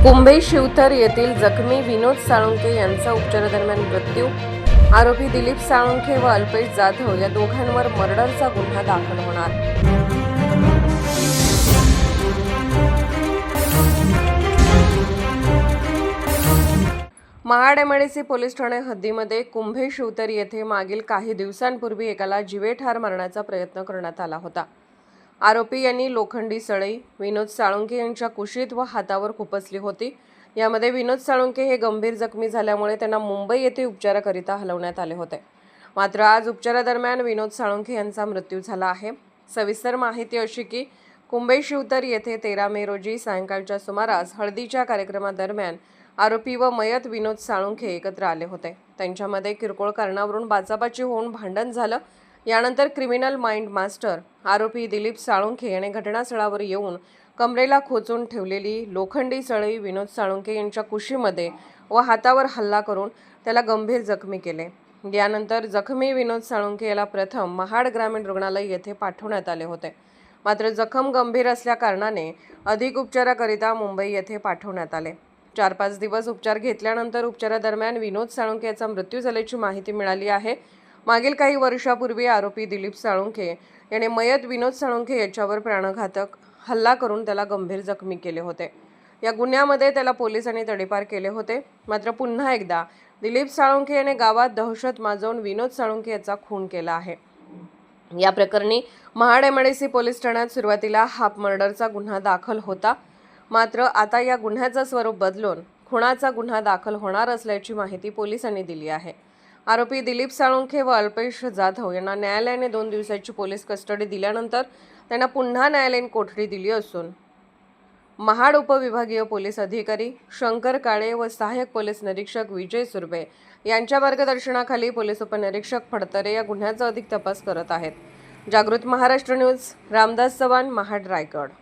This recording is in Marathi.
कुंभे शिवथर येथील जखमी विनोद साळुंखे यांचा उपचारादरम्यान मृत्यू. आरोपी दिलीप साळुंखे व अल्पेश जाधव या दोघांवर मर्डरचा गुन्हा दाखल होणार. महाड एमआयडीसी पोलीस ठाणे हद्दीमध्ये कुंभे शिवतर येथे मागील काही दिवसांपूर्वी एकाला जीवेठार मारण्याचा प्रयत्न करण्यात आला होता. आरोपी यांनी लोखंडी सळई विनोद साळुंखे यांच्या कुशीत व हातावर खुपसली होती. यामध्ये विनोद साळुंखे हे गंभीर जखमी झाल्यामुळे त्यांना मुंबई येथे उपचाराकरिता हलवण्यात आले होते. मात्र आज उपचारादरम्यान विनोद साळुंखे यांचा मृत्यू झाला आहे. सविस्तर माहिती अशी की कुंभे शिवतर येथे 13 मे रोजी सायंकाळच्या सुमारास हळदीच्या कार्यक्रमादरम्यान आरोपी व मयत विनोद साळुंखे एकत्र आले होते. त्यांच्यामध्ये किरकोळ कारणावरून बाचाबाची होऊन भांडण झालं. यानंतर क्रिमिनल माइंड मास्टर आरोपी दिलीप साळुंखे याने घटनास्थळावर येऊन कमरेला खोचून ठेवलेली लोखंडी सळई विनोद साळुंखे यांच्या कुशीमध्ये व हातावर हल्ला करून त्याला गंभीर जखमी केले. यानंतर जखमी विनोद साळुंखे याला प्रथम महाड ग्रामीण रुग्णालय येथे पाठवण्यात आले होते. मात्र जखम गंभीर असल्या कारणाने अधिक उपचाराकरिता मुंबई येथे पाठवण्यात आले. 4-5 दिवस उपचार घेतल्यानंतर उपचारादरम्यान विनोद साळुंखे याचा मृत्यू झाल्याची माहिती मिळाली आहे. मागील काही वर्षापूर्वी आरोपी दिलीप साळुंखे याने मयत विनोद साळुंखे याच्यावर प्राणघातक हल्ला करून त्याला गंभीर जखमी केले होते. या गुन्ह्यामध्ये त्याला पोलिसांनी तडीपार केले होते. मात्र पुन्हा एकदा दिलीप साळुंखे याने गावात दहशत माजवून विनोद साळुंखे याचा खून केला आहे. या प्रकरणी महाड एमआयडीसी पोलीस ठाण्यात सुरुवातीला हाफ मर्डरचा गुन्हा दाखल होता. मात्र आता या गुन्ह्याचं स्वरूप बदलून खुनाचा गुन्हा दाखल होणार असल्याची माहिती पोलिसांनी दिली आहे. आरोपी दिलीप साळुंखे व अल्पेश जाधव यांना न्यायालयाने 2 दिवसाची पोलीस कस्टडी दिल्यानंतर त्यांना पुन्हा न्यायालयीन कोठडी दिली असून महाड उपविभागीय पोलीस अधिकारी शंकर काळे व सहाय्यक पोलीस निरीक्षक विजय सुर्वे यांच्या मार्गदर्शनाखाली पोलीस उपनिरीक्षक फडतरे या गुन्ह्याचा अधिक तपास करत आहेत. जागृत महाराष्ट्र न्यूज, रामदास चव्हाण, महाड, रायगड.